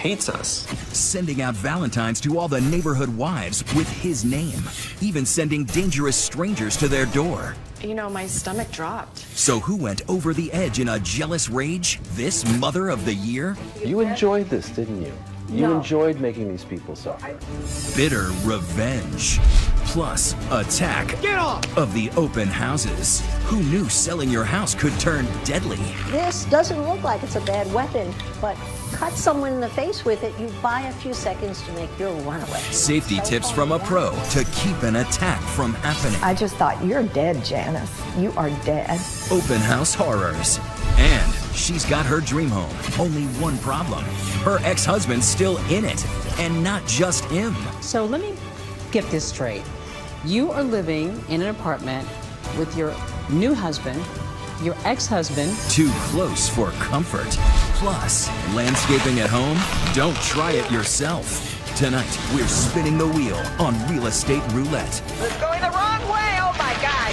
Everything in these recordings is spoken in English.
hates us. Sending out Valentines to all the neighborhood wives with his name. Even sending dangerous strangers to their door. You know, my stomach dropped. So who went over the edge in a jealous rage? This Mother of the Year? You enjoyed this, didn't you? You enjoyed making these people suffer. Bitter revenge. Plus, attack of the open houses. Who knew selling your house could turn deadly? This doesn't look like it's a bad weapon, but cut someone in the face with it, you buy a few seconds to make your runaway. Safety tips from a pro to keep an attack from happening. I just thought, you're dead, Janice. You are dead. Open house horrors. And she's got her dream home. Only one problem. Her ex-husband's still in it. And not just him. So let me get this straight. You are living in an apartment with your new husband, your ex-husband. Too close for comfort. Plus, landscaping at home? Don't try it yourself. Tonight, we're spinning the wheel on Real Estate Roulette. It's going the wrong way, oh my God!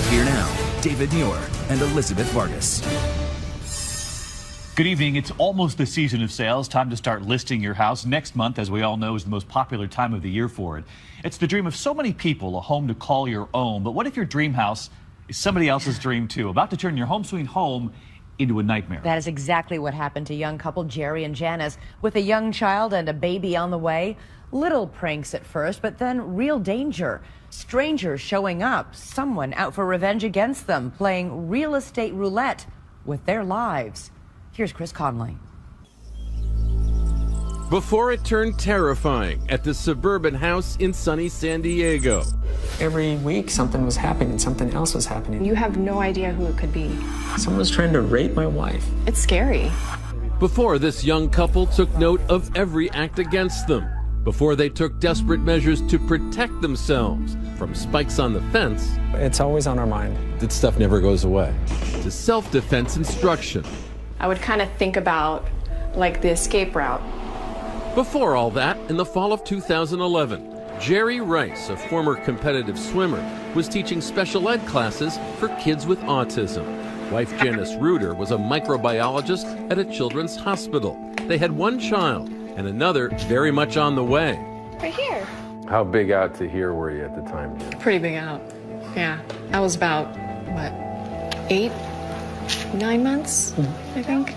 Here now, David Muir and Elizabeth Vargas. Good evening. It's almost the season of sales. Time to start listing your house. Next month, as we all know, is the most popular time of the year for it. It's the dream of so many people, a home to call your own. But what if your dream house is somebody else's dream too? About to turn your home sweet home into a nightmare. That is exactly what happened to young couple Jerry and Janice. With a young child and a baby on the way, little pranks at first, but then real danger. Strangers showing up, someone out for revenge against them, playing real estate roulette with their lives. Here's Chris Conley. Before it turned terrifying at the suburban house in sunny San Diego. Every week something was happening, something else was happening. You have no idea who it could be. Someone was trying to rape my wife. It's scary. Before this young couple took note of every act against them. Before they took desperate measures to protect themselves from spikes on the fence. It's always on our mind. That stuff never goes away. To self-defense instruction. I would kind of think about like the escape route. Before all that, in the fall of 2011, Jerry Rice, a former competitive swimmer, was teaching special ed classes for kids with autism. Wife Janice Reuter was a microbiologist at a children's hospital. They had one child and another very much on the way. Right here. How big out to here were you at the time? Pretty big out. Yeah. I was about, what, 8, 9 months, I think.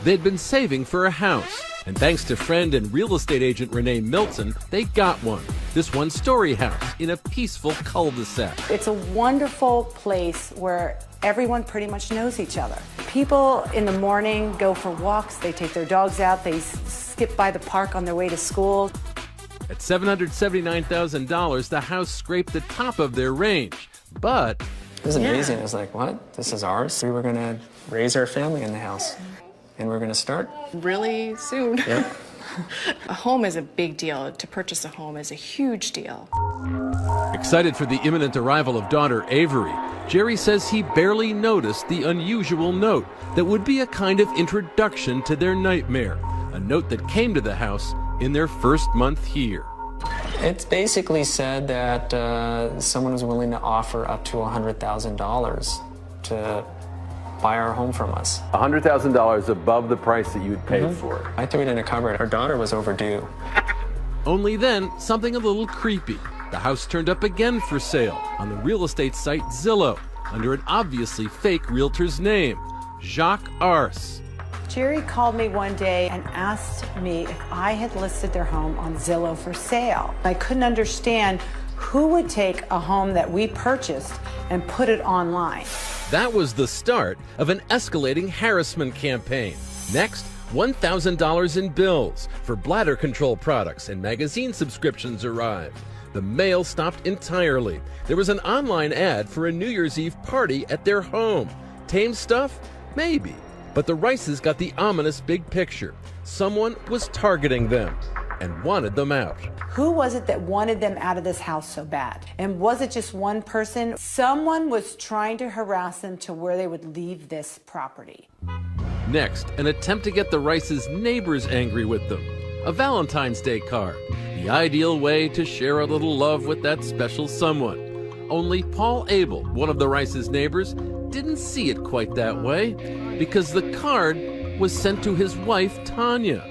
They'd been saving for a house. And thanks to friend and real estate agent Renee Milton, they got one. This one-story house in a peaceful cul-de-sac. It's a wonderful place where everyone pretty much knows each other. People in the morning go for walks, they take their dogs out, they skip by the park on their way to school. At $779,000, the house scraped the top of their range. But it was amazing. It was like, what? This is ours? We were going to raise our family in the house. And we're going to start really soon. Yep. A home is a big deal. To purchase a home is a huge deal. Excited for the imminent arrival of daughter Avery, Jerry says he barely noticed the unusual note that would be a kind of introduction to their nightmare, a note that came to the house in their first month here. It basically said that someone was willing to offer up to $100,000 to buy our home from us. $100,000 above the price that you'd paid for it. I threw it in a cupboard. Our daughter was overdue. Only then, something a little creepy. The house turned up again for sale on the real estate site Zillow under an obviously fake realtor's name, Jacques Arce. Jerry called me one day and asked me if I had listed their home on Zillow for sale. I couldn't understand who would take a home that we purchased and put it online. That was the start of an escalating harassment campaign. Next, $1,000 in bills for bladder control products and magazine subscriptions arrived. The mail stopped entirely. There was an online ad for a New Year's Eve party at their home. Tame stuff? Maybe. But the Rices got the ominous big picture. Someone was targeting them and wanted them out. Who was it that wanted them out of this house so bad? And was it just one person? Someone was trying to harass them to where they would leave this property. Next, an attempt to get the Rices' neighbors angry with them. A Valentine's Day card. The ideal way to share a little love with that special someone. Only Paul Abel, one of the Rices' neighbors, didn't see it quite that way because the card was sent to his wife, Tanya.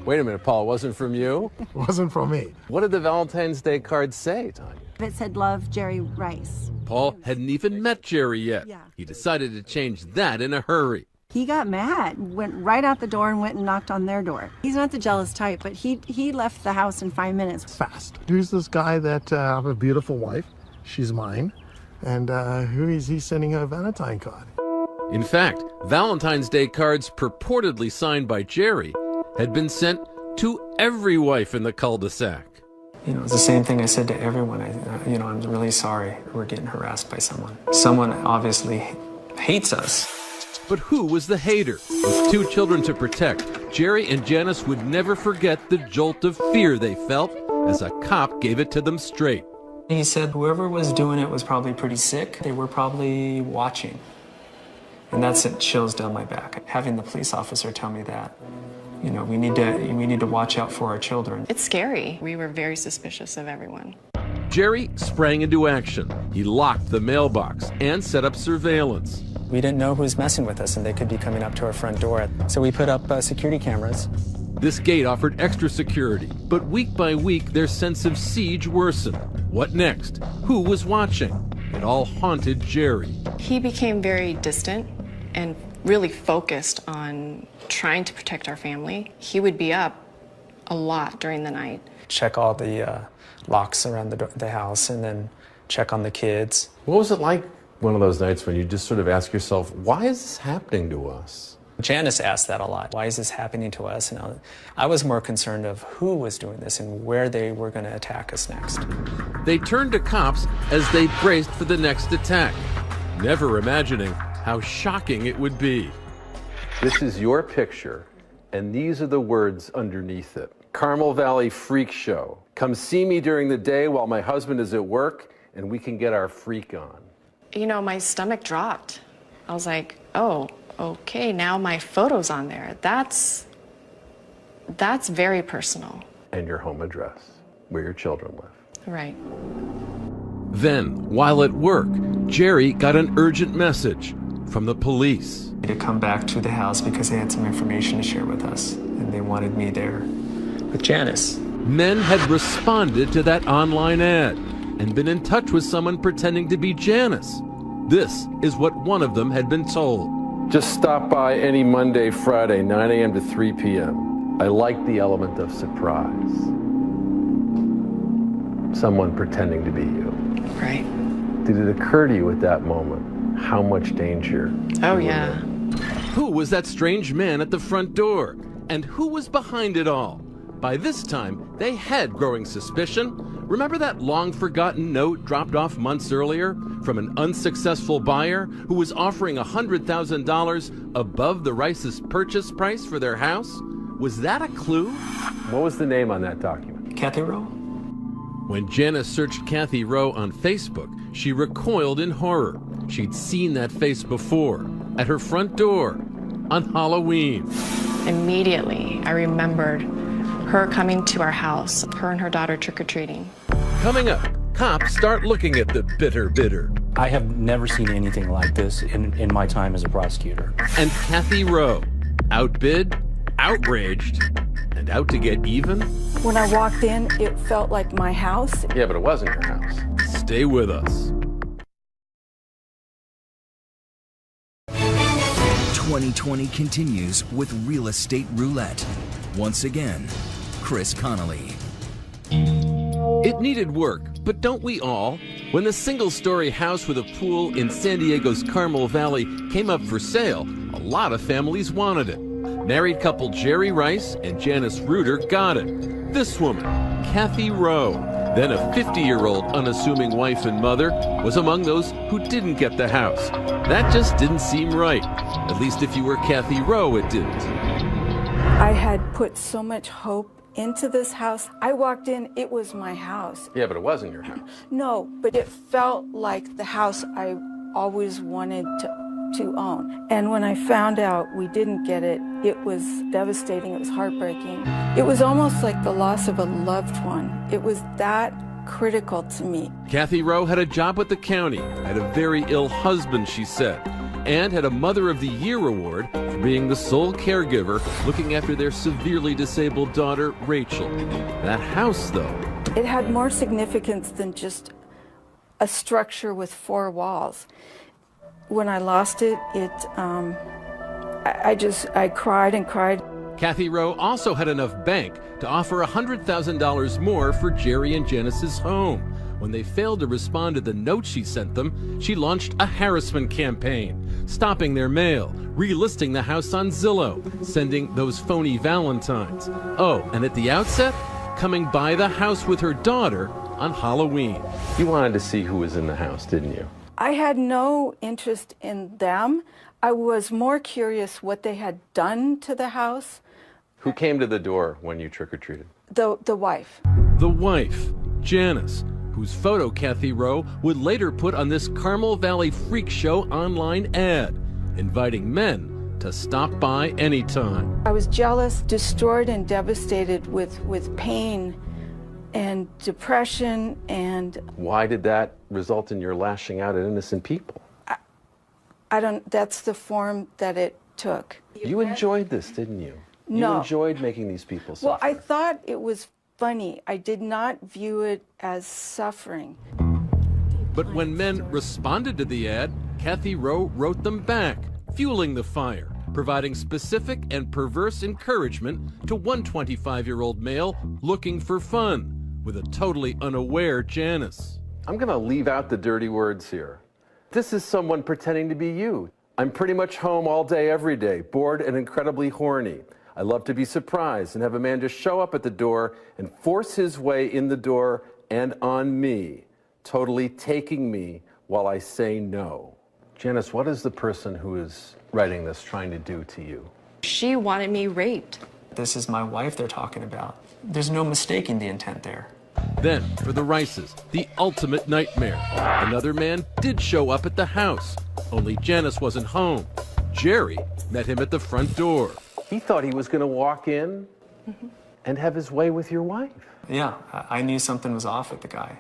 Wait a minute, Paul, it wasn't from you? It wasn't from me. What did the Valentine's Day card say, Tanya? It said, "Love, Jerry Rice." Paul hadn't even met Jerry yet. Yeah. He decided to change that in a hurry. He got mad, went right out the door and went and knocked on their door. He's not the jealous type, but he left the house in 5 minutes. Fast. Here's this guy that I have a beautiful wife. She's mine. And who is he sending her a Valentine card? In fact, Valentine's Day cards purportedly signed by Jerry had been sent to every wife in the cul-de-sac. You know, it's the same thing I said to everyone. I'm really sorry we're getting harassed by someone. Someone obviously hates us. But who was the hater? With 2 children to protect, Jerry and Janice would never forget the jolt of fear they felt as a cop gave it to them straight. He said whoever was doing it was probably pretty sick. They were probably watching. And that sent chills down my back. Having the police officer tell me that, you know, we need to watch out for our children. It's scary. We were very suspicious of everyone. Jerry sprang into action. He locked the mailbox and set up surveillance. We didn't know who was messing with us, and they could be coming up to our front door. So we put up security cameras. This gate offered extra security, but week by week their sense of siege worsened. What next? Who was watching? It all haunted Jerry. He became very distant and really focused on trying to protect our family. He would be up a lot during the night. Check all the locks around the house and then check on the kids. What was it like one of those nights when you just sort of ask yourself, why is this happening to us? Janice asked that a lot. Why is this happening to us? And I was more concerned of who was doing this and where they were going to attack us next. They turned to cops as they braced for the next attack, never imagining how shocking it would be. This is your picture, and these are the words underneath it. Carmel Valley Freak Show. Come see me during the day while my husband is at work, and we can get our freak on. You know, my stomach dropped. I was like, oh, okay, now my photo's on there. That's very personal. And your home address, where your children live. Right. Then, while at work, Jerry got an urgent message from the police. To come back to the house because they had some information to share with us, and they wanted me there with Janice. Men had responded to that online ad and been in touch with someone pretending to be Janice. This is what one of them had been told. Just stop by any Monday, Friday, 9 a.m. to 3 p.m. I like the element of surprise. Someone pretending to be you. Right. Did it occur to you at that moment how much danger? Oh, yeah. Who was that strange man at the front door? And who was behind it all? By this time, they had growing suspicion. Remember that long-forgotten note dropped off months earlier from an unsuccessful buyer who was offering $100,000 above the Rice's purchase price for their house? Was that a clue? What was the name on that document? Kathy Rowe. When Janice searched Kathy Rowe on Facebook, she recoiled in horror. She'd seen that face before, at her front door, on Halloween. Immediately, I remembered her coming to our house, her and her daughter trick-or-treating. Coming up, cops start looking at the bitter bidder. I have never seen anything like this in my time as a prosecutor. And Kathy Rowe, outbid, outraged, and out to get even. When I walked in, it felt like my house. Yeah, but it wasn't your house. Stay with us. 2020 continues with Real Estate Roulette. Once again, Chris Connolly. It needed work, but don't we all? When the single-story house with a pool in San Diego's Carmel Valley came up for sale, a lot of families wanted it. Married couple Jerry Rice and Janice Reuter got it. This woman, Kathy Rowe, then a 50-year-old unassuming wife and mother, was among those who didn't get the house. That just didn't seem right. At least if you were Kathy Rowe, it didn't. I had put so much hope into this house. I walked in, it was my house. Yeah, but it wasn't your house. No, but it felt like the house I always wanted to own. And when I found out we didn't get it, it was devastating. It was heartbreaking. It was almost like the loss of a loved one. It was that critical to me. Kathy Rowe had a job with the county, had a very ill husband, she said, and had a Mother of the Year award from being the sole caregiver looking after their severely disabled daughter, Rachel. That house, though, It had more significance than just a structure with 4 walls. When I lost it, I cried and cried. Kathy Rowe also had enough bank to offer $100,000 more for Jerry and Janice's home. When they failed to respond to the note she sent them, she launched a harassment campaign, stopping their mail, relisting the house on Zillow, sending those phony Valentines. Oh, and at the outset, coming by the house with her daughter on Halloween. You wanted to see who was in the house, didn't you? I had no interest in them. I was more curious what they had done to the house. Who came to the door when you trick-or-treated? The wife. The wife, Janice, whose photo Kathy Rowe would later put on this Carmel Valley Freak Show online ad, inviting men to stop by anytime. I was jealous, destroyed, and devastated with pain and depression and... Why did that result in your lashing out at innocent people? That's the form that it took. You enjoyed this, didn't you? No. You enjoyed making these people suffer. Well, I thought it was funny. I did not view it as suffering. But when men responded to the ad, Kathy Rowe wrote them back, fueling the fire, providing specific and perverse encouragement to one 25-year-old male looking for fun with a totally unaware Janice. I'm going to leave out the dirty words here. This is someone pretending to be you. I'm pretty much home all day, every day, bored and incredibly horny. I love to be surprised and have a man just show up at the door and force his way in the door and on me, totally taking me while I say no. Janice, what is the person who is writing this trying to do to you? She wanted me raped. This is my wife they're talking about. There's no mistaking the intent there. Then, for the Rices, the ultimate nightmare. Another man did show up at the house, only Janice wasn't home. Jerry met him at the front door. He thought he was going to walk in and have his way with your wife. Yeah, I knew something was off with the guy.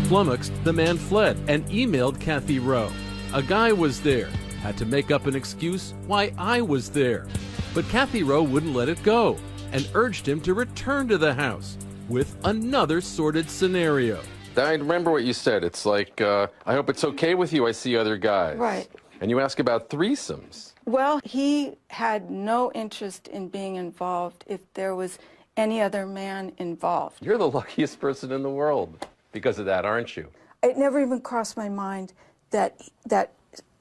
Flummoxed, the man fled and emailed Kathy Rowe. A guy was there, had to make up an excuse why I was there. But Kathy Rowe wouldn't let it go and urged him to return to the house with another sordid scenario. I remember what you said. It's like, I hope it's okay with you, I see other guys. Right. And you ask about threesomes. Well, he had no interest in being involved if there was any other man involved. You're the luckiest person in the world because of that, aren't you? It never even crossed my mind that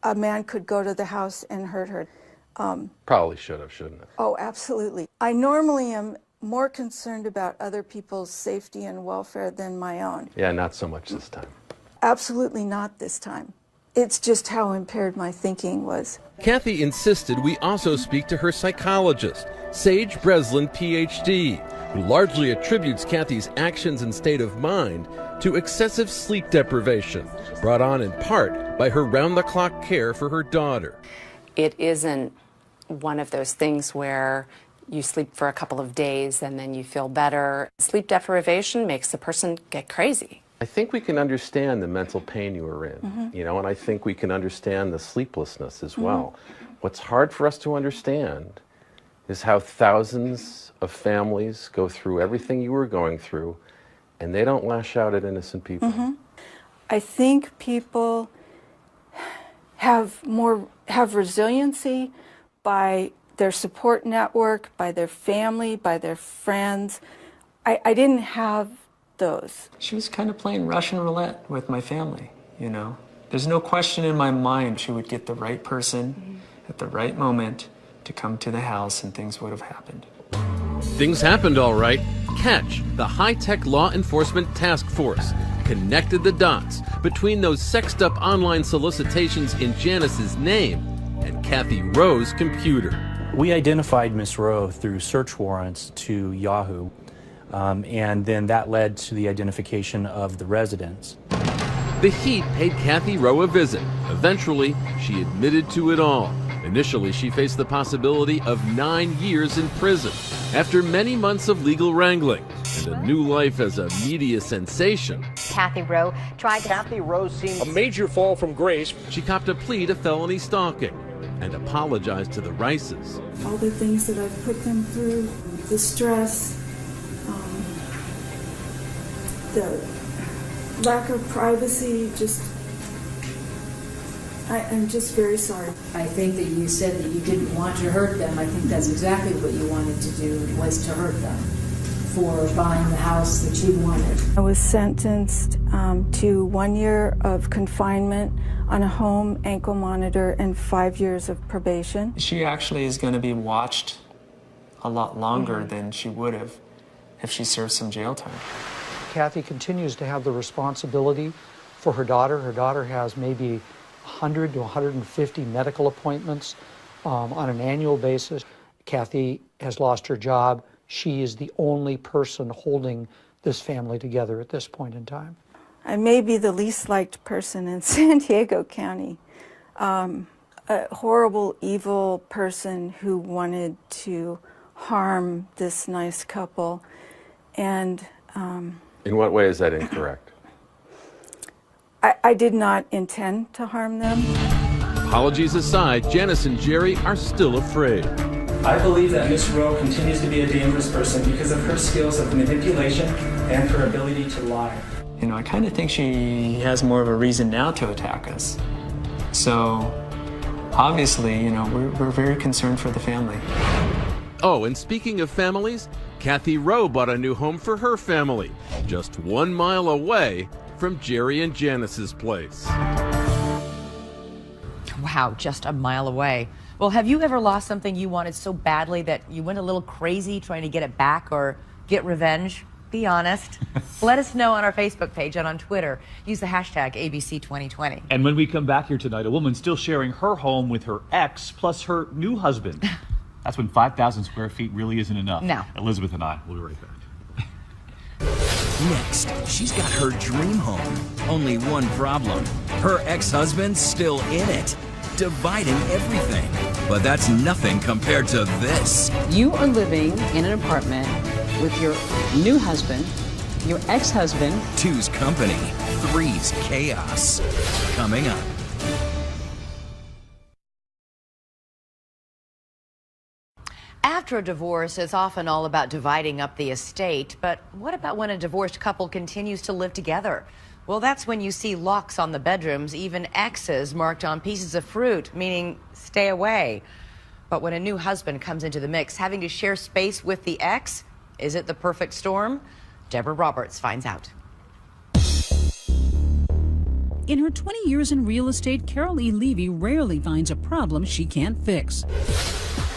a man could go to the house and hurt her. Probably should have, shouldn't it? Oh, absolutely. I normally am more concerned about other people's safety and welfare than my own. Yeah, not so much this time. Absolutely not this time. It's just how impaired my thinking was. Kathy insisted we also speak to her psychologist, Sage Breslin, Ph.D., who largely attributes Kathy's actions and state of mind to excessive sleep deprivation, brought on in part by her round-the-clock care for her daughter. It isn't one of those things where you sleep for a couple of days and then you feel better. Sleep deprivation makes the person get crazy. I think we can understand the mental pain you were in, you know, and I think we can understand the sleeplessness as well. What's hard for us to understand is how thousands of families go through everything you were going through and they don't lash out at innocent people. I think people have resiliency by their support network, by their family, by their friends. I didn't have those. She was kind of playing Russian roulette with my family, you know. There's no question in my mind she would get the right person at the right moment to come to the house and things would have happened. Things happened all right. Catch, the high-tech law enforcement task force, connected the dots between those sexed-up online solicitations in Janice's name and Kathy Rowe's computer. We identified Miss Rowe through search warrants to Yahoo, and then that led to the identification of the residence. The Heat paid Kathy Rowe a visit. Eventually, she admitted to it all. Initially, she faced the possibility of 9 years in prison. After many months of legal wrangling and a new life as a media sensation, Kathy Rowe tried to... Kathy Rowe seemed a major fall from grace. She copped a plea to felony stalking. and apologize to the Rices. All the things that I've put them through, the stress, the lack of privacy, I'm just very sorry. I think that you said that you didn't want to hurt them. I think that's exactly what you wanted to do, was to hurt them for buying the house that you wanted. I was sentenced to 1 year of confinement on a home ankle monitor and 5 years of probation. She actually is going to be watched a lot longer than she would have if she served some jail time. Kathy continues to have the responsibility for her daughter. Her daughter has maybe 100 to 150 medical appointments on an annual basis. Kathy has lost her job. She is the only person holding this family together at this point in time. I may be the least liked person in San Diego County. A horrible, evil person who wanted to harm this nice couple. And in what way is that incorrect? I did not intend to harm them. Apologies aside, Janice and Jerry are still afraid. I believe that Miss Rowe continues to be a dangerous person because of her skills of manipulation and her ability to lie. You know, I kind of think she has more of a reason now to attack us. So, obviously, you know, we're very concerned for the family. Oh, and speaking of families, Kathy Rowe bought a new home for her family, just 1 mile away from Jerry and Janice's place. Wow, just a mile away. Well, have you ever lost something you wanted so badly that you went a little crazy trying to get it back or get revenge? Be honest. Let us know on our Facebook page and on Twitter. Use the hashtag ABC2020. And when we come back here tonight, a woman still sharing her home with her ex plus her new husband. That's when 5,000 square feet really isn't enough. No. Elizabeth and I will be right back. Next, she's got her dream home. Only one problem. Her ex-husband's still in it, dividing everything. But that's nothing compared to this. You are living in an apartment with your new husband, your ex-husband. 2's company, 3's chaos. Coming up. After a divorce, it's often all about dividing up the estate. But what about when a divorced couple continues to live together? Well, that's when you see locks on the bedrooms, even X's marked on pieces of fruit, meaning stay away. But when a new husband comes into the mix, having to share space with the ex, is it the perfect storm? Deborah Roberts finds out. In her 20 years in real estate, Carol E. Levy rarely finds a problem she can't fix.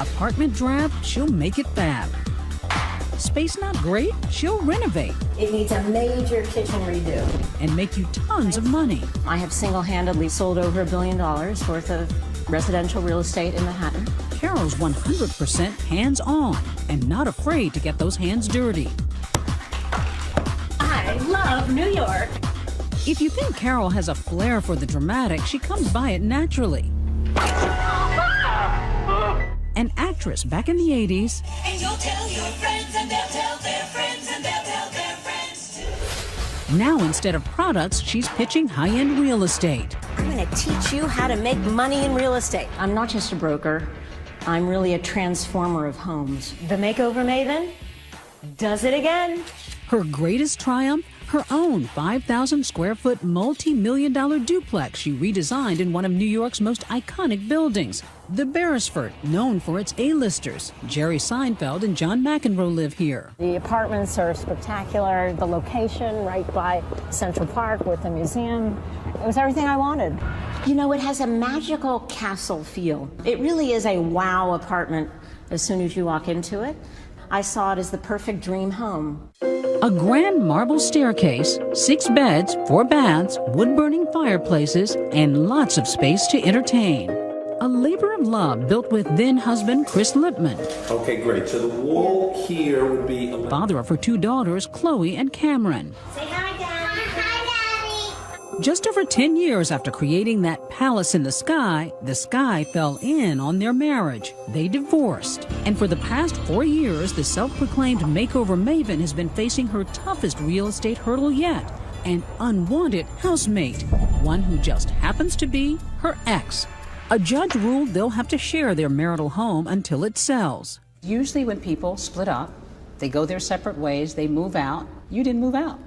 Apartment drab, she'll make it fab. Space not great, she'll renovate. It needs a major kitchen redo. And make you tons of money. I have single-handedly sold over $1 billion worth of residential real estate in Manhattan. Carol's 100% hands-on and not afraid to get those hands dirty. I love New York. If you think Carol has a flair for the dramatic, she comes by it naturally. An actress back in the 80s. And you'll tell your friends and they'll tell their friends and they'll tell their friends too. Now instead of products, she's pitching high-end real estate. I'm going to teach you how to make money in real estate. I'm not just a broker. I'm really a transformer of homes. The makeover maven does it again. Her greatest triumph? Her own 5,000 square foot multi-million-dollar duplex she redesigned in one of New York's most iconic buildings, the Beresford, known for its A-listers. Jerry Seinfeld and John McEnroe live here. The apartments are spectacular. The location right by Central Park with the museum, it was everything I wanted. You know, it has a magical castle feel. It really is a wow apartment as soon as you walk into it. I saw it as the perfect dream home. A grand marble staircase, 6 beds, 4 baths, wood-burning fireplaces, and lots of space to entertain. A labor of love built with then-husband Chris Lippman. Okay, great. So the wall here would be... Father of her 2 daughters, Chloe and Cameron. Say hi, Daddy. Hi, Daddy. Just over 10 years after creating that palace in the sky fell in on their marriage. They divorced. And for the past 4 years, the self-proclaimed makeover maven has been facing her toughest real estate hurdle yet. An unwanted housemate. One who just happens to be her ex. A judge ruled they'll have to share their marital home until it sells. Usually when people split up, they go their separate ways, they move out. You didn't move out.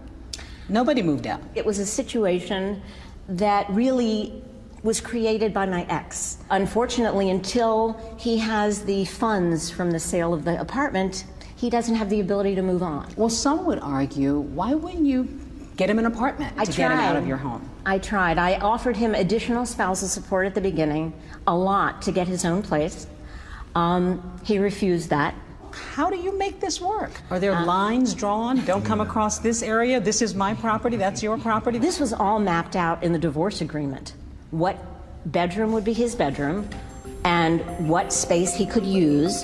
Nobody moved out. It was a situation that really was created by my ex. Unfortunately, until he has the funds from the sale of the apartment, he doesn't have the ability to move on. Well, some would argue, why wouldn't you get him an apartment to get him out of your home? I tried. I offered him additional spousal support at the beginning, a lot, to get his own place. He refused that. How do you make this work? Are there lines drawn? Don't come across this area. This is my property. That's your property. This was all mapped out in the divorce agreement. What bedroom would be his bedroom and what space he could use.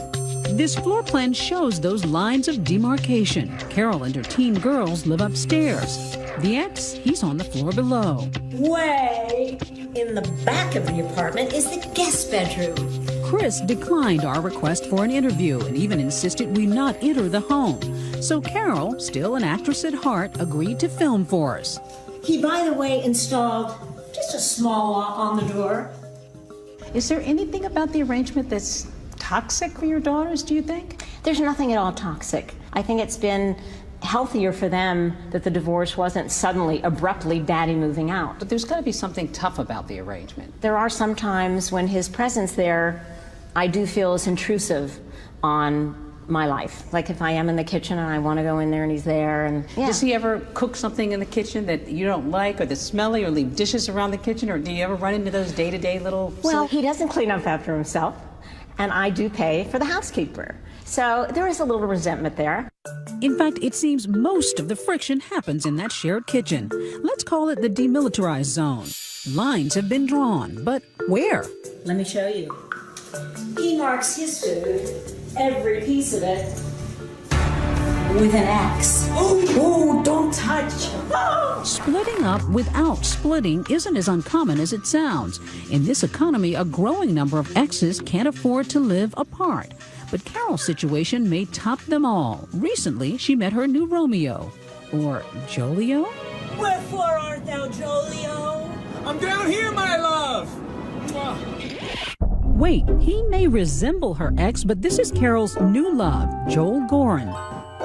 This floor plan shows those lines of demarcation. Carol and her teen girls live upstairs. The ex, he's on the floor below. Way in the back of the apartment is the guest bedroom. Chris declined our request for an interview and even insisted we not enter the home. So Carol, still an actress at heart, agreed to film for us. He, by the way, installed just a small lock on the door. Is there anything about the arrangement that's toxic for your daughters, do you think? There's nothing at all toxic. I think it's been healthier for them that the divorce wasn't suddenly, abruptly daddy moving out. But there's got to be something tough about the arrangement. There are some times when his presence there, I do feel is intrusive on my life. Like if I am in the kitchen and I want to go in there and he's there. And yeah. Does he ever cook something in the kitchen that you don't like or that's smelly or leave dishes around the kitchen, or do you ever run into those day-to-day little... Well, he doesn't clean up after himself, and I do pay for the housekeeper. So there is a little resentment there. In fact, it seems most of the friction happens in that shared kitchen. Let's call it the demilitarized zone. Lines have been drawn, but where? Let me show you. He marks his food, every piece of it, with an X. Oh, don't touch. Oh. Splitting up without splitting isn't as uncommon as it sounds. In this economy, a growing number of exes can't afford to live apart. But Carol's situation may top them all. Recently, she met her new Romeo. Or Jolio? Wherefore art thou, Jolio? I'm down here, my love. Wait, he may resemble her ex, but this is Carol's new love, Joel Gorin.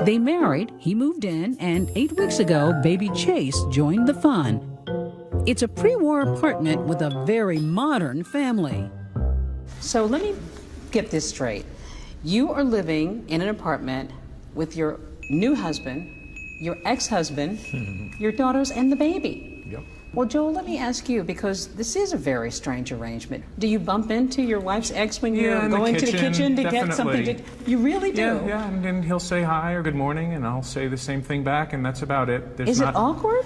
They married, he moved in, and 8 weeks ago, baby Chase joined the fun. It's a pre-war apartment with a very modern family. So let me get this straight. You are living in an apartment with your new husband, your ex-husband, your daughters, and the baby. Yep. Well, Joel, let me ask you, because this is a very strange arrangement. Do you bump into your wife's ex when you're going to the kitchen to get something to... You really do? Yeah, and then he'll say hi or good morning, and I'll say the same thing back, and that's about it. Is it awkward?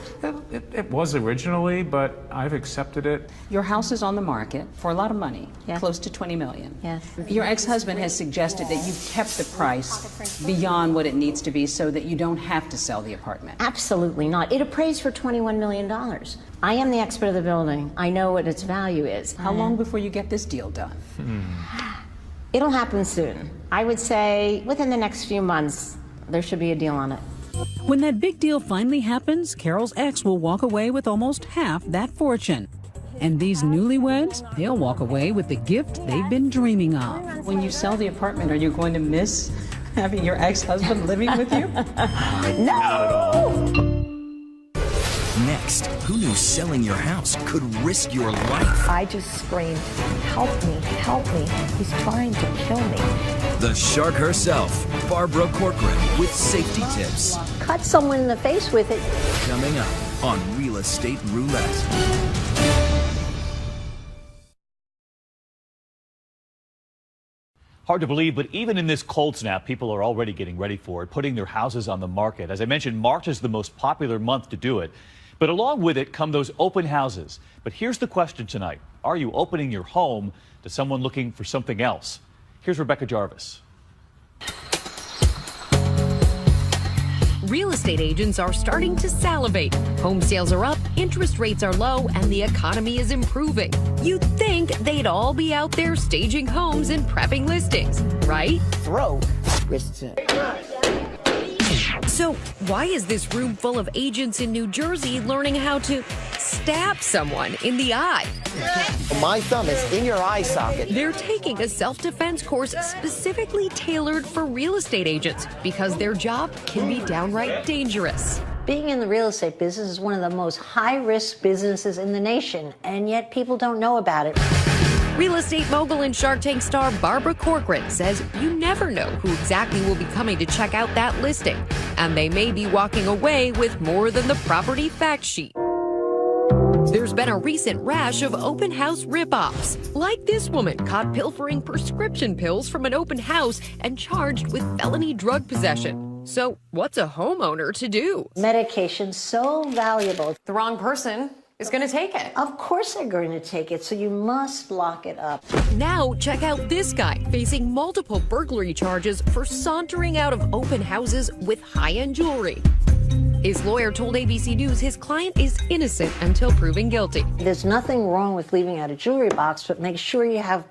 It was originally, but I've accepted it. Your house is on the market for a lot of money, close to $20 million. Yes. Your ex-husband has suggested that you've kept the price beyond what it needs to be so that you don't have to sell the apartment. Absolutely not. It appraised for $21 million. I am the expert of the building. I know what its value is. How long before you get this deal done? It'll happen soon. I would say within the next few months, there should be a deal on it. When that big deal finally happens, Carol's ex will walk away with almost half that fortune. And these newlyweds, they'll walk away with the gift they've been dreaming of. When you sell the apartment, are you going to miss having your ex-husband living with you? No! Not at all. Next, who knew selling your house could risk your life? I just screamed, help me, help me. He's trying to kill me. The shark herself, Barbara Corcoran, with safety tips. Cut someone in the face with it. Coming up on Real Estate Roulette. Hard to believe, but even in this cold snap, people are already getting ready for it, putting their houses on the market. As I mentioned, March is the most popular month to do it. But along with it come those open houses. But here's the question tonight. Are you opening your home to someone looking for something else? Here's Rebecca Jarvis. Real estate agents are starting to salivate. Home sales are up, interest rates are low, and the economy is improving. You'd think they'd all be out there staging homes and prepping listings, right? Throw. So why is this room full of agents in New Jersey learning how to stab someone in the eye. My thumb is in your eye socket. They're taking a self-defense course specifically tailored for real estate agents because their job can be downright dangerous. Being in the real estate business is one of the most high-risk businesses in the nation, and yet people don't know about it. Real estate mogul and Shark Tank star Barbara Corcoran says you never know who exactly will be coming to check out that listing, and they may be walking away with more than the property fact sheet. There's been a recent rash of open house ripoffs, like this woman caught pilfering prescription pills from an open house and charged with felony drug possession. So what's a homeowner to do? Medication's so valuable. The wrong person is going to take it. Of course they're going to take it, so you must lock it up. Now check out this guy facing multiple burglary charges for sauntering out of open houses with high-end jewelry. His lawyer told ABC News his client is innocent until proven guilty. There's nothing wrong with leaving out a jewelry box, but make sure you have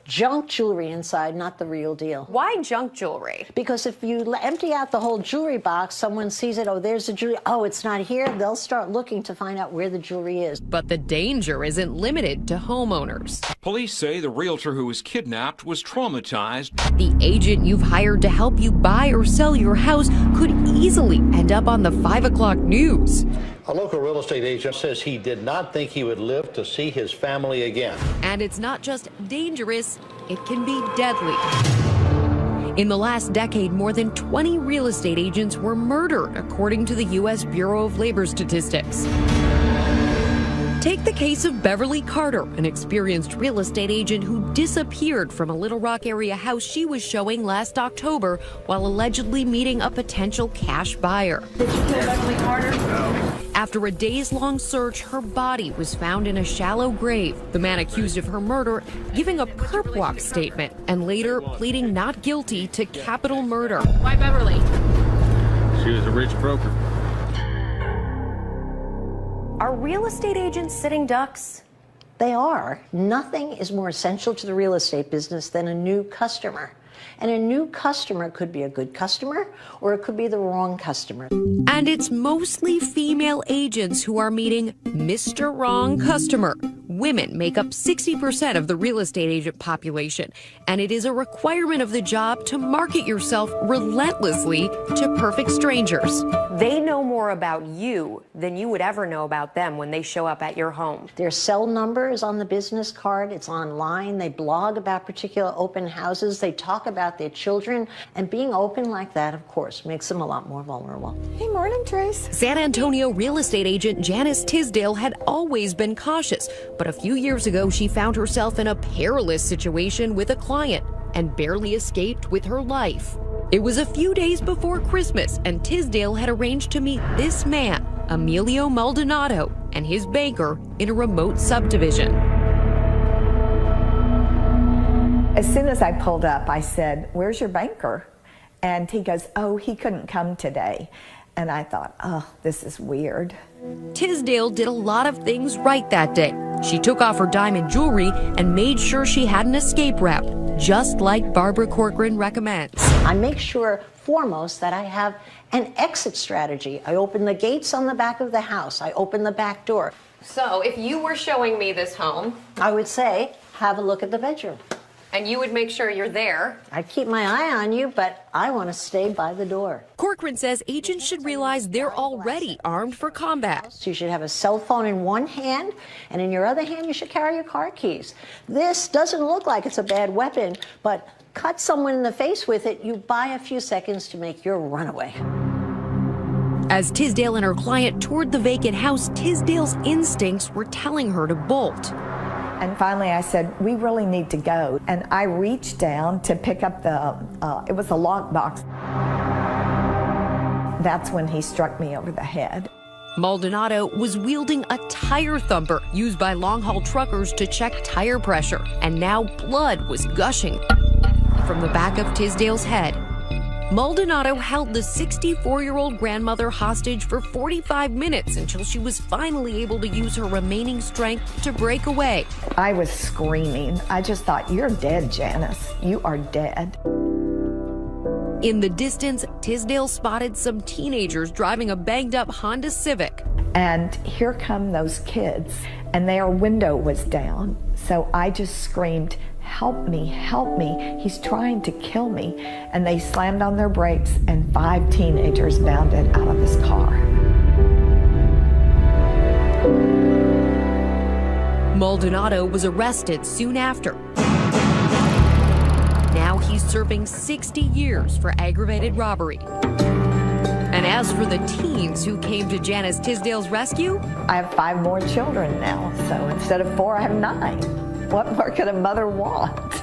junk jewelry inside, not the real deal. Why junk jewelry? Because if you empty out the whole jewelry box, someone sees it, oh, there's the jewelry, oh, it's not here, they'll start looking to find out where the jewelry is. But the danger isn't limited to homeowners. Police say the realtor who was kidnapped was traumatized. The agent you've hired to help you buy or sell your house could easily end up on the 5 o'clock news. A local real estate agent says he did not think he would live to see his family again. And it's not just dangerous, it can be deadly. In the last decade, more than 20 real estate agents were murdered, according to the U.S. Bureau of Labor Statistics. Take the case of Beverly Carter, an experienced real estate agent who disappeared from a Little Rock area house she was showing last October while allegedly meeting a potential cash buyer. Did you kill Beverly Carter? No. After a days-long search, her body was found in a shallow grave. The man accused of her murder giving a perp walk statement and later pleading not guilty to capital murder. Why Beverly? She was a rich broker. Are real estate agents sitting ducks? They are. Nothing is more essential to the real estate business than a new customer. And a new customer could be a good customer, or it could be the wrong customer. And it's mostly female agents who are meeting Mr. Wrong Customer. Women make up 60% of the real estate agent population, and it is a requirement of the job to market yourself relentlessly to perfect strangers. They know more about you than you would ever know about them when they show up at your home. Their cell number is on the business card. It's online. They blog about particular open houses. They talk about their children. And being open like that, of course, makes them a lot more vulnerable. Hey, morning, Trace. San Antonio real estate agent Janice Tisdale had always been cautious, but a few years ago she found herself in a perilous situation with a client and barely escaped with her life. It was a few days before Christmas, and Tisdale had arranged to meet this man, Emilio Maldonado, and his banker in a remote subdivision. As soon as I pulled up, I said, "Where's your banker?" And he goes, "Oh, he couldn't come today." And I thought, oh, this is weird. Tisdale did a lot of things right that day. She took off her diamond jewelry and made sure she had an escape route, just like Barbara Corcoran recommends. I make sure, foremost, that I have an exit strategy. I open the gates on the back of the house. I open the back door. So if you were showing me this home, I would say, have a look at the bedroom. and you would make sure you're there. I keep my eye on you, but I want to stay by the door. Corcoran says agents should realize they're already armed for combat. So you should have a cell phone in one hand, and in your other hand, you should carry your car keys. This doesn't look like it's a bad weapon, but cut someone in the face with it, you buy a few seconds to make your runaway. As Tisdale and her client toured the vacant house, Tisdale's instincts were telling her to bolt. And finally I said, we really need to go. And I reached down to pick up the, it was a lockbox. That's when he struck me over the head. Maldonado was wielding a tire thumper used by long-haul truckers to check tire pressure, and now blood was gushing from the back of Tisdale's head. Maldonado held the 64-year-old grandmother hostage for 45 minutes until she was finally able to use her remaining strength to break away. I was screaming. I just thought, you're dead, Janice. You are dead. In the distance, Tisdale spotted some teenagers driving a banged-up Honda Civic. And here come those kids, and their window was down. So I just screamed, "Help me, help me, he's trying to kill me." And they slammed on their brakes, and 5 teenagers bounded out of this car. Maldonado was arrested soon after. Now he's serving 60 years for aggravated robbery. And as for the teens who came to Janice Tisdale's rescue, I have 5 more children now, so instead of 4, I have 9. What more could a mother want?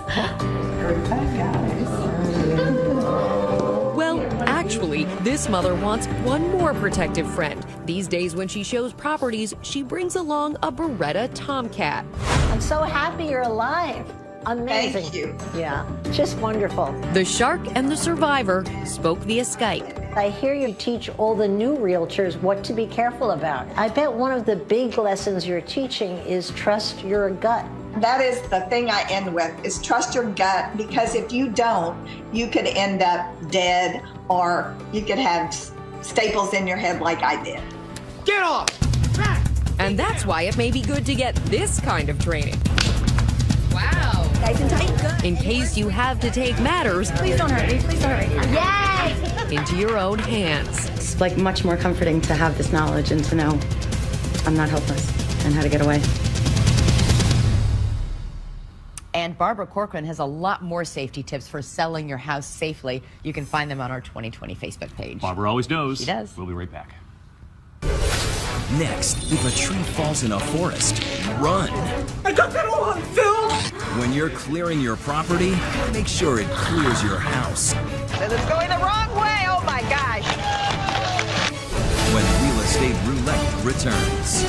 well, actually, this mother wants one more protective friend. These days when she shows properties, she brings along a Beretta Tomcat. I'm so happy you're alive. Amazing. Thank you. Yeah, just wonderful. The shark and the survivor spoke via Skype. I hear you teach all the new realtors what to be careful about. I bet one of the big lessons you're teaching is trust your gut. That is the thing I end with, is trust your gut, because if you don't, you could end up dead, or you could have staples in your head like I did. Get off! And that's why it may be good to get this kind of training. Wow. Nice and tight. In case you have to take matters, Please don't hurt me. Please don't hurt me. Yay! into your own hands. It's like much more comforting to have this knowledge and to know I'm not helpless and how to get away. And Barbara Corcoran has a lot more safety tips for selling your house safely. You can find them on our 2020 Facebook page. Barbara always knows. She does. We'll be right back. Next, if a tree falls in a forest, run. I got that all on film! When you're clearing your property, make sure it clears your house. This is going the wrong way, oh my gosh! When Real Estate Roulette returns.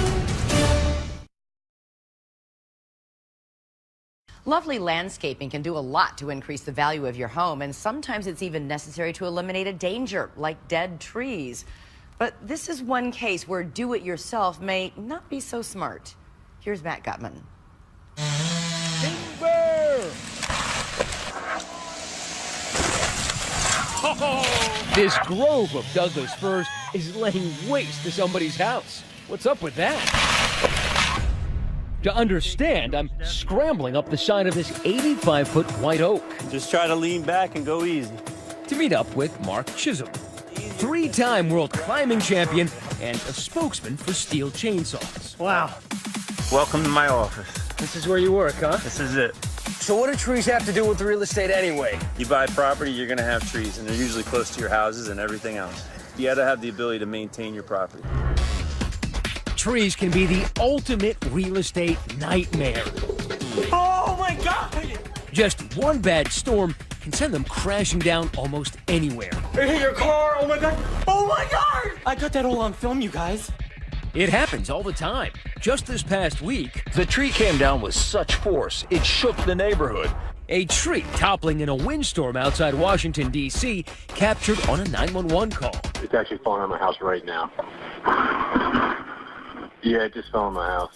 Lovely landscaping can do a lot to increase the value of your home, and sometimes it's even necessary to eliminate a danger, like dead trees. But this is one case where do-it-yourself may not be so smart. Here's Matt Gutman. This grove of Douglas firs is laying waste to somebody's house. What's up with that? To understand, I'm scrambling up the side of this 85-foot white oak. Just try to lean back and go easy. To meet up with Mark Chisholm, 3-time world climbing champion and a spokesman for steel chainsaws. Wow. Welcome to my office. This is where you work, huh? This is it. So what do trees have to do with real estate anyway? You buy property, you're gonna have trees, and they're usually close to your houses and everything else. You gotta have the ability to maintain your property. Trees can be the ultimate real estate nightmare. Oh my God! Just one bad storm can send them crashing down almost anywhere. It hit your car! Oh my God! Oh my God! I got that all on film, you guys. It happens all the time. Just this past week, the tree came down with such force, it shook the neighborhood. A tree toppling in a windstorm outside Washington, D.C., captured on a 911 call. It's actually falling on my house right now. Yeah, it just fell on my house.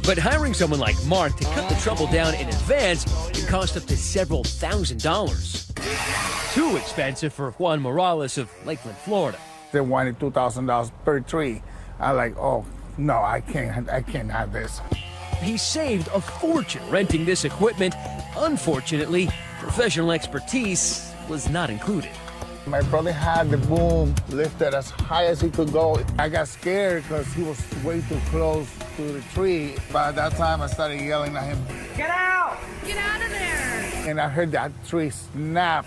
But hiring someone like Mark to cut the trouble down in advance can cost up to several $1,000s. Too expensive for Juan Morales of Lakeland, Florida. They wanted $2,000 per tree. I'm like, oh, no, I can't have this. He saved a fortune renting this equipment. Unfortunately, professional expertise was not included. My brother had the boom lifted as high as he could go. I got scared because he was way too close to the tree. By that time, I started yelling at him, "Get out! Get out of there!" And I heard that tree snap.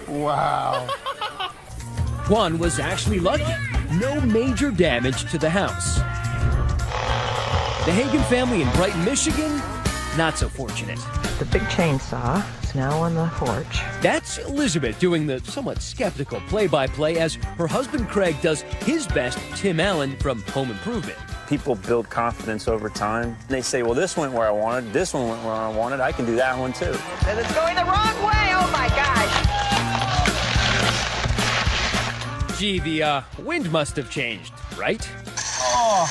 Wow. Juan was actually lucky. No major damage to the house. The Hagen family in Brighton, Michigan, not so fortunate. The big chainsaw is now on the porch. That's Elizabeth doing the somewhat skeptical play-by-play as her husband Craig does his best Tim Allen from Home Improvement. People build confidence over time. They say, well, this went where I wanted, this one went where I wanted, I can do that one too. This is going the wrong way, oh my gosh! Gee, the wind must have changed, right? Oh,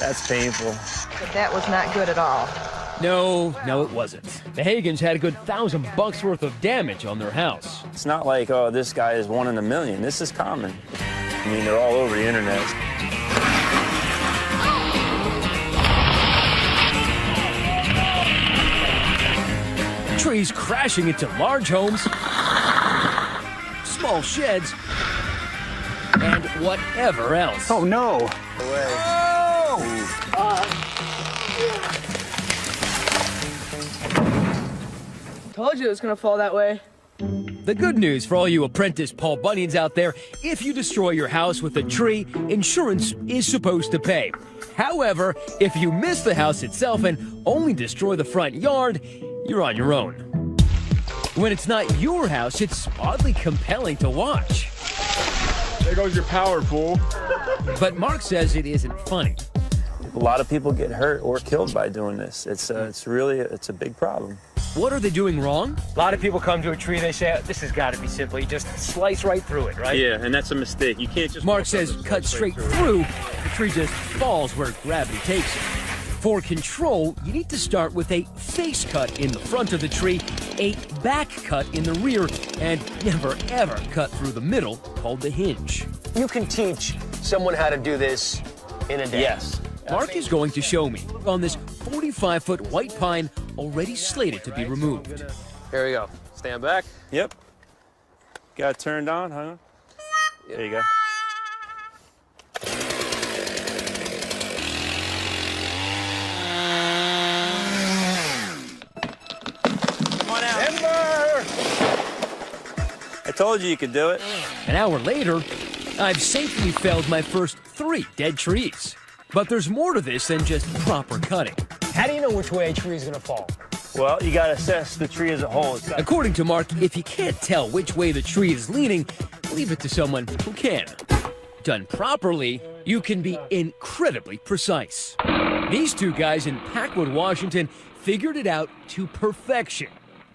that's painful. But that was not good at all. No, it wasn't. The Hagans had a good $1,000 worth of damage on their house. It's not like, oh, this guy is 1 in a million. This is common. I mean, they're all over the internet. Trees crashing into large homes, small sheds, and whatever else. Oh, no. Told you it was gonna fall that way. The good news for all you apprentice Paul Bunyan's out there, if you destroy your house with a tree, insurance is supposed to pay. However, if you miss the house itself and only destroy the front yard, you're on your own. When it's not your house, it's oddly compelling to watch. There goes your power, fool. But Mark says it isn't funny. A lot of people get hurt or killed by doing this. It's a big problem. What are they doing wrong? A lot of people come to a tree, they say, this has got to be simple. You just slice right through it, right? Yeah, and that's a mistake. You can't just... Mark says cut straight through, the tree just falls where gravity takes it. For control, you need to start with a face cut in the front of the tree, a back cut in the rear, and never ever cut through the middle, called the hinge. You can teach someone how to do this in a day. Yes. Mark is going to show me on this 45-foot white pine already slated to be removed. Here we go. Stand back. Yep. Got it turned on, huh? There you go. Come on out. Timber! I told you could do it. An hour later, I've safely felled my first 3 dead trees. But there's more to this than just proper cutting. How do you know which way a tree is going to fall? Well, you got to assess the tree as a whole. According to Mark, if you can't tell which way the tree is leaning, leave it to someone who can. Done properly, you can be incredibly precise. These 2 guys in Packwood, Washington, figured it out to perfection.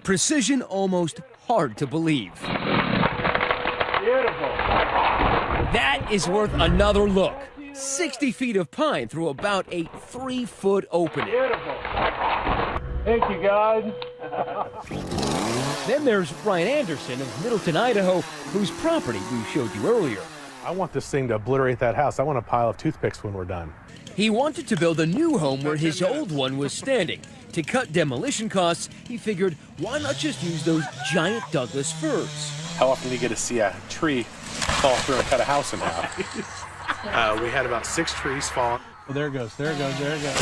Precision almost hard to believe. Beautiful. That is worth another look. 60 feet of pine through about a 3-foot opening. Beautiful. Thank you, guys. Then there's Brian Anderson of Middleton, Idaho, whose property we showed you earlier. I want this thing to obliterate that house. I want a pile of toothpicks when we're done. He wanted to build a new home where his old one was standing. To cut demolition costs, he figured, why not just use those giant Douglas firs? How often do you get to see a tree fall through and cut a house in half? We had about 6 trees fall. Well, there it goes, there it goes, there it goes.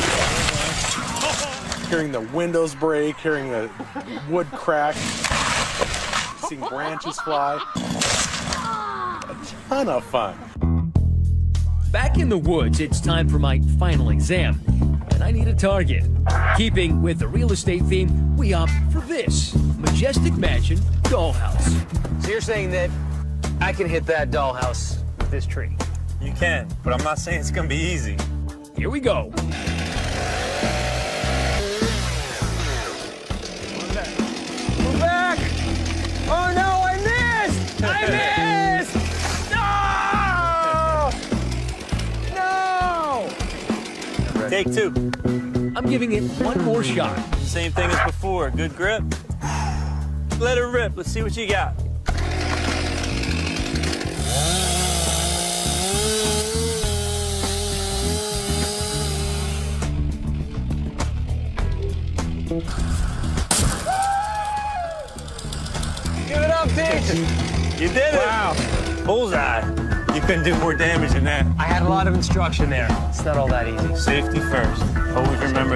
Hearing the windows break, hearing the wood crack, seeing branches fly. A ton of fun. Back in the woods, it's time for my final exam, and I need a target. Keeping with the real estate theme, we opt for this majestic mansion dollhouse. So you're saying that I can hit that dollhouse with this tree? You can, but I'm not saying it's going to be easy. Here we go. Move back! Oh no, I missed! I missed! No! No! Take 2. I'm giving it one more shot. Same thing as before. Good grip. Let it rip. Let's see what you got. Give it up, Teach! You did it! Wow. Bullseye. You couldn't do more damage than that. I had a lot of instruction there. It's not all that easy. Safety first. Always remember